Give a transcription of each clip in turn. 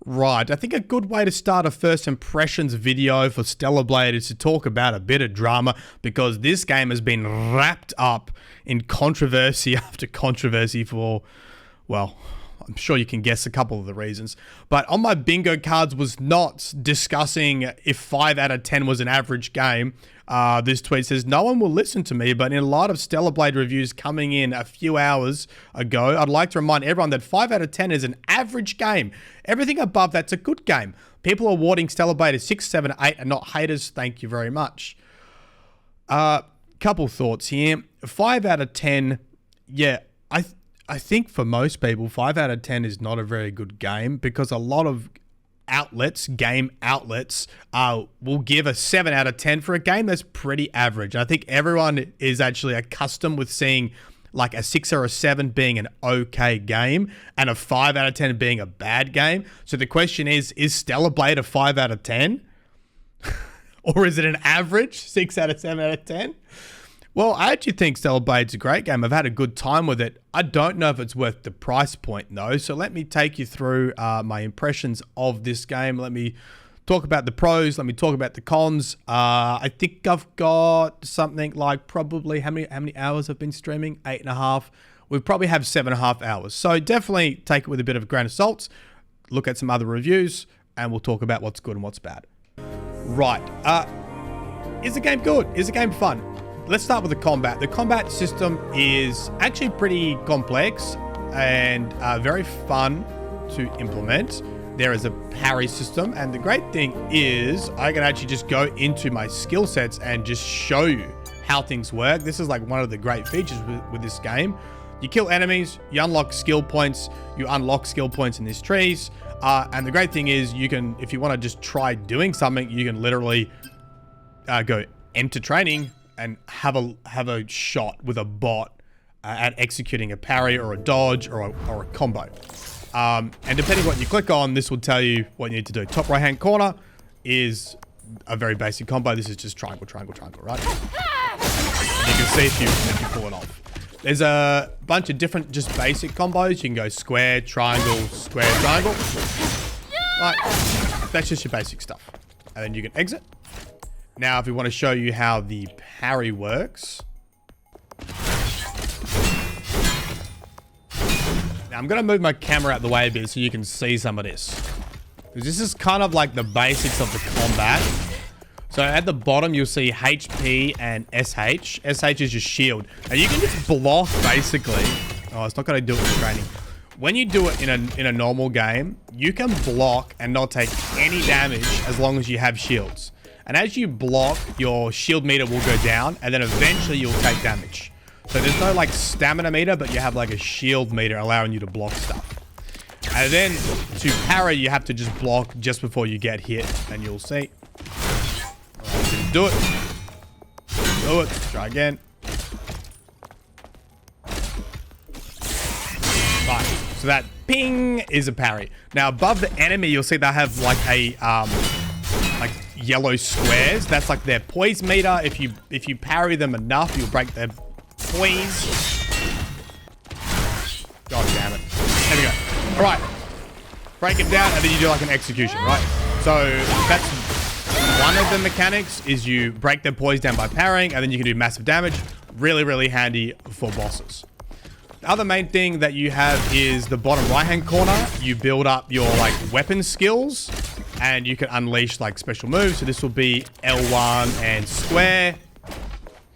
Right, I think a good way to start a first impressions video for Stellar Blade is to talk about a bit of drama, because this game has been wrapped up in controversy after controversy for, well, I'm sure you can guess a couple of the reasons. But on my bingo cards was not discussing if 5 out of 10 was an average game. This tweet says, no one will listen to me, but in light of Stellar Blade reviews coming in a few hours ago, I'd like to remind everyone that 5 out of 10 is an average game. Everything above that's a good game. People are awarding Stellar Blade a 6, 7, 8 and not haters. Thank you very much. Couple thoughts here. 5 out of 10, yeah, I think for most people, 5 out of 10 is not a very good game, because a lot of game outlets, will give a 7 out of 10 for a game that's pretty average. I think everyone is actually accustomed with seeing like a 6 or a 7 being an okay game and a 5 out of 10 being a bad game. So the question is Stellar Blade a 5 out of 10? Or is it an average 6 out of 7 out of 10? Well, I actually think Stellar Blade's a great game. I've had a good time with it. I don't know if it's worth the price point, though. So let me take you through my impressions of this game. Let me talk about the pros. Let me talk about the cons. I think I've got something like probably how many hours I've been streaming? 8.5. We probably have 7.5 hours. So definitely take it with a bit of a grain of salt. Look at some other reviews, and we'll talk about what's good and what's bad. Right. Is the game good? Is the game fun? Let's start with the combat. The combat system is actually pretty complex and very fun to implement. There is a parry system, and the great thing is I can actually just go into my skill sets and just show you how things work. This is like one of the great features with this game. You kill enemies, you unlock skill points, you unlock skill points in these trees, and the great thing is you can, if you want to just try doing something, you can literally go enter training and have a shot with a bot at executing a parry or a dodge or a combo. And depending on what you click on, this will tell you what you need to do. Top right hand corner is a very basic combo. This is just triangle, triangle, triangle, right? And you can see if you pull it off. There's a bunch of different just basic combos. You can go square, triangle, square, triangle. Right, that's just your basic stuff. And then you can exit. Now, if we want to show you how the parry works. Now, I'm going to move my camera out the way a bit so you can see some of this. Because this is kind of like the basics of the combat. So at the bottom, you'll see HP and SH. SH is your shield. And you can just block, basically. Oh, it's not going to do it in training. When you do it in a normal game, you can block and not take any damage as long as you have shields. And as you block, your shield meter will go down, and then eventually you'll take damage. So there's no like stamina meter, but you have like a shield meter allowing you to block stuff. And then to parry, you have to just block just before you get hit, and you'll see. Alright, do it. Do it. Try again. Right. So that ping is a parry. Now above the enemy, you'll see they have like a like yellow squares. That's like their poise meter. If you parry them enough, you'll break their poise. God damn it. There we go. All right. Break it down, and then you do like an execution, right? So that's one of the mechanics, is you break their poise down by parrying, and then you can do massive damage. Really, really handy for bosses. The other main thing that you have is the bottom right-hand corner. You build up your like weapon skills, and you can unleash like special moves. So this will be L1 and square.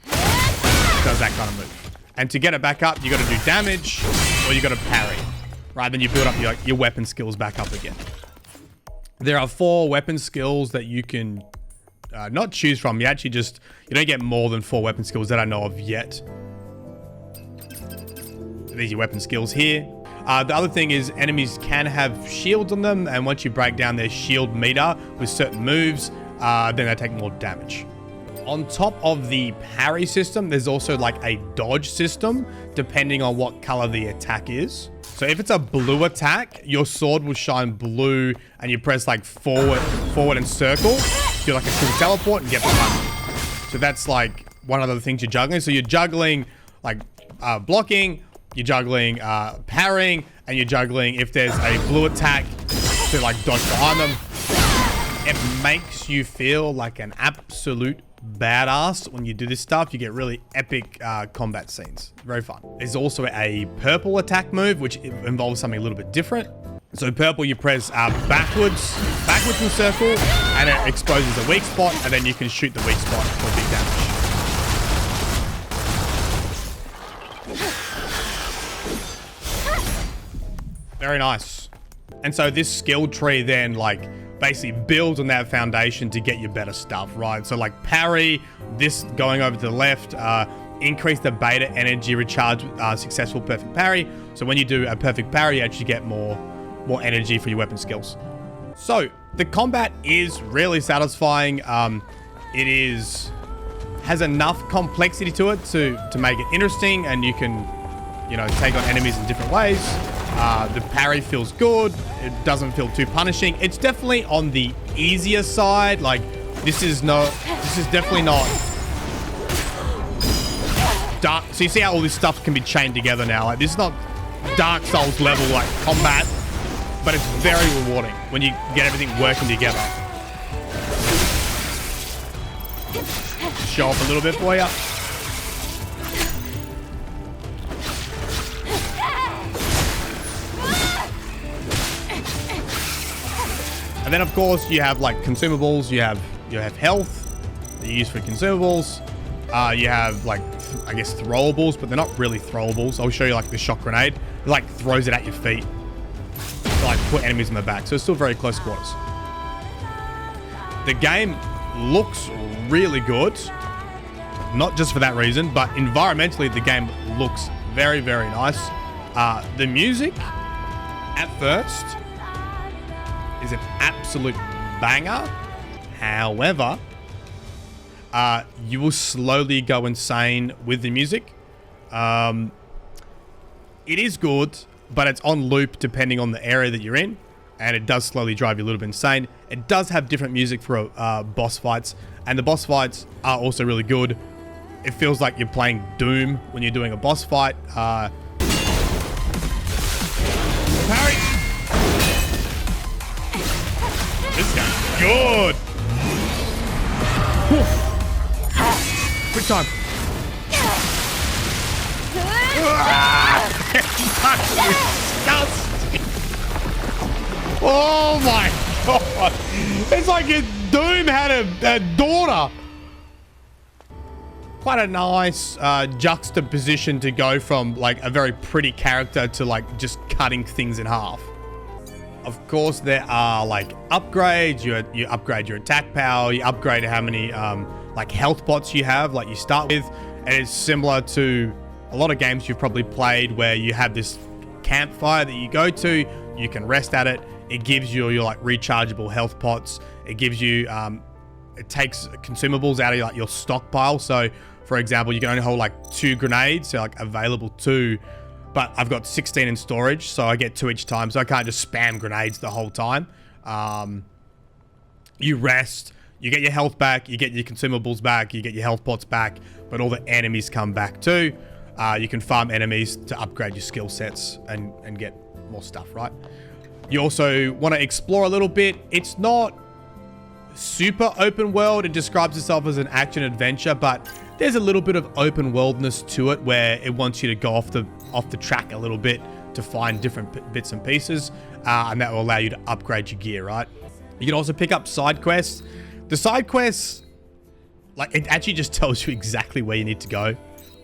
Does that kind of move. And to get it back up, you got to do damage, or you got to parry. Right, then you build up your weapon skills back up again. There are 4 weapon skills that you can not choose from. You actually you don't get more than 4 weapon skills that I know of yet. These are your weapon skills here. The other thing is enemies can have shields on them, and once you break down their shield meter with certain moves, then they take more damage. On top of the parry system, there's also like a dodge system, depending on what color the attack is. So if it's a blue attack, your sword will shine blue, and you press like forward and circle, do like a quick teleport and get behind you. So that's like one of the things you're juggling. So you're juggling like blocking, you're juggling parrying, and you're juggling if there's a blue attack, to like dodge behind them. It makes you feel like an absolute badass when you do this stuff. You get really epic combat scenes. Very fun. There's also a purple attack move, which involves something a little bit different. So purple, you press backwards in circle, and it exposes a weak spot, and then you can shoot the weak spot for big damage. Very nice. And so this skill tree then like basically builds on that foundation to get you better stuff, right? So like parry, this going over to the left, increase the beta energy recharge successful perfect parry. So when you do a perfect parry, you actually get more energy for your weapon skills. So the combat is really satisfying. It has enough complexity to it to make it interesting, and you can, you know, take on enemies in different ways. The parry feels good. It doesn't feel too punishing. It's definitely on the easier side. Like this is definitely not dark. So you see how all this stuff can be chained together now. Like this is not Dark Souls level like combat, but it's very rewarding when you get everything working together. Show off a little bit for you. And then of course you have like consumables. You have health that you use for consumables. You have like I guess throwables, but they're not really throwables. I'll show you like the shock grenade. It like throws it at your feet to like put enemies in the back. So it's still very close quarters. The game looks really good. Not just for that reason, but environmentally the game looks very, very nice. The music at first is an absolute banger. However, you will slowly go insane with the music. It is good, but it's on loop depending on the area that you're in, and it does slowly drive you a little bit insane. It does have different music for boss fights, and the boss fights are also really good. It feels like you're playing Doom when you're doing a boss fight. Parry! This guy's good! Quick time. Disgusting. Oh my god. It's like if Doom had a daughter. Quite a nice juxtaposition to go from like a very pretty character to like just cutting things in half. Of course, there are like upgrades. You upgrade your attack power. You upgrade how many like health pots you have, like you start with. And it's similar to a lot of games you've probably played where you have this campfire that you go to. You can rest at it. It gives you your like rechargeable health pots. It gives you, it takes consumables out of like your stockpile. So for example, you can only hold like 2 grenades, so like available 2. But I've got 16 in storage, so I get 2 each time. So I can't just spam grenades the whole time. You rest, you get your health back, you get your consumables back, you get your health pots back, but all the enemies come back too. You can farm enemies to upgrade your skill sets and get more stuff, right? You also want to explore a little bit. It's not super open world. It describes itself as an action adventure, but there's a little bit of open worldness to it where it wants you to go off the track a little bit to find different bits and pieces, and that will allow you to upgrade your gear, right? You can also pick up side quests. The side quests, like, it actually just tells you exactly where you need to go,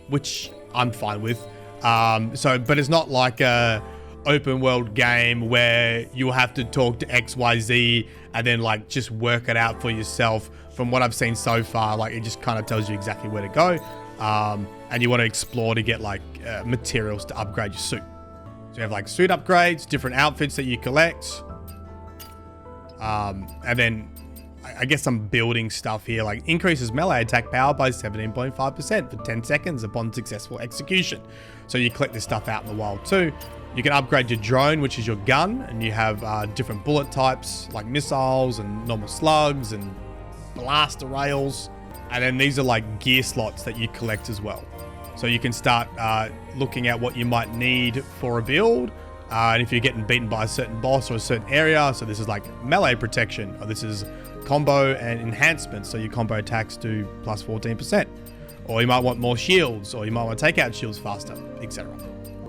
which I'm fine with. But it's not like a open world game where you'll have to talk to XYZ and then like just work it out for yourself. From what I've seen so far, like it just kind of tells you exactly where to go. And you want to explore to get like materials to upgrade your suit. So you have like suit upgrades, different outfits that you collect. And then I guess some building stuff here, like increases melee attack power by 17.5% for 10 seconds upon successful execution. So you collect this stuff out in the wild too. You can upgrade your drone, which is your gun, and you have different bullet types like missiles and normal slugs and blaster rails. And then these are like gear slots that you collect as well. So you can start looking at what you might need for a build. And if you're getting beaten by a certain boss or a certain area, so this is like melee protection, or this is combo and enhancement, so your combo attacks do plus 14%. Or you might want more shields, or you might want to take out shields faster, etc.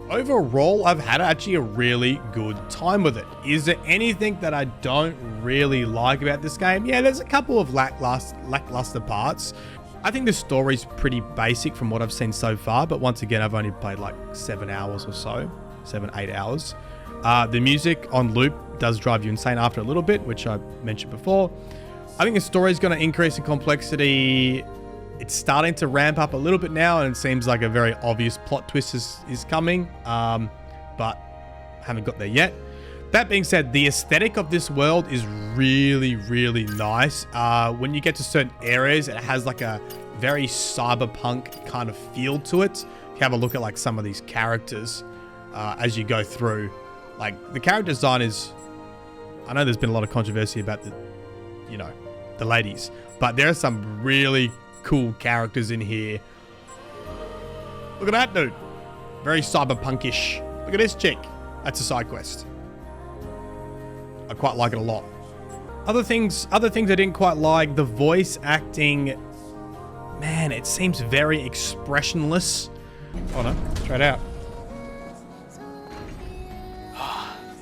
Overall, I've had actually a really good time with it. Is there anything that I don't really like about this game? Yeah, there's a couple of lackluster parts. I think the story's pretty basic from what I've seen so far, but once again, I've only played like 7 hours or so, 7-8 hours. The music on loop does drive you insane after a little bit, which I mentioned before. I think the story's going to increase in complexity. It's starting to ramp up a little bit now, and it seems like a very obvious plot twist is coming, but haven't got there yet. That being said, the aesthetic of this world is really, really nice. When you get to certain areas, it has like a very cyberpunk kind of feel to it. If you have a look at like some of these characters as you go through, like the character design is, I know there's been a lot of controversy about the ladies, but there are some really cool characters in here. Look at that dude. Very cyberpunkish. Look at this chick. That's a side quest. I quite like it a lot. Other things I didn't quite like, the voice acting. Man, it seems very expressionless. Hold on, straight out.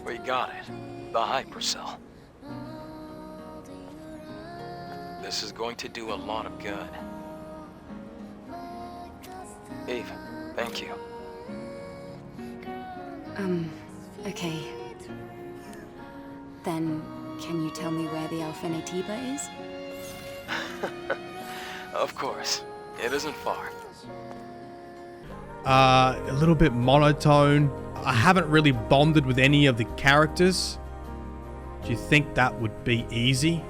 We got it. The hypercell. This is going to do a lot of good. Eve, thank you. Okay. Then, can you tell me where the Alpha Natiba is? Of course. It isn't far. A little bit monotone. I haven't really bonded with any of the characters. Do you think that would be easy?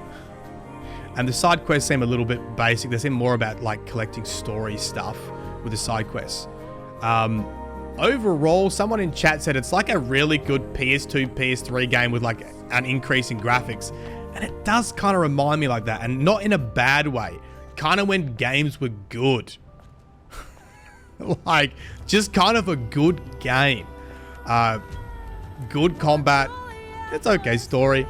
And the side quests seem a little bit basic. They seem more about like collecting story stuff with the side quests. Overall, someone in chat said it's like a really good PS2, PS3 game with like an increase in graphics. And it does kind of remind me like that, and not in a bad way. Kind of when games were good. Like, just kind of a good game. Good combat. It's okay story.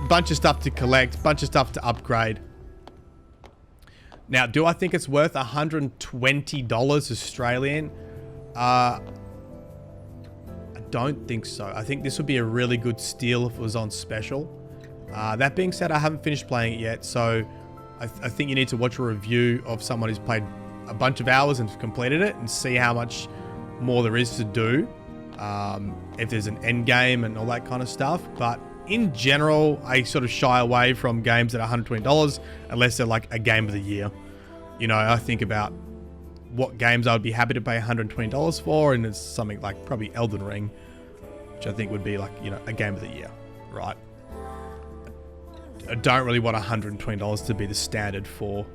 Bunch of stuff to collect, bunch of stuff to upgrade. Now, do I think it's worth $120 Australian? I don't think so. I think this would be a really good steal if it was on special. That being said, I haven't finished playing it yet, so I think you need to watch a review of someone who's played a bunch of hours and completed it and see how much more there is to do. If there's an end game and all that kind of stuff. But in general, I sort of shy away from games at $120 unless they're like a game of the year. You know, I think about what games I would be happy to pay $120 for, and it's something like probably Elden Ring, which I think would be like, you know, a game of the year, right? I don't really want $120 to be the standard for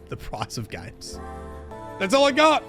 the price of games. That's all I got.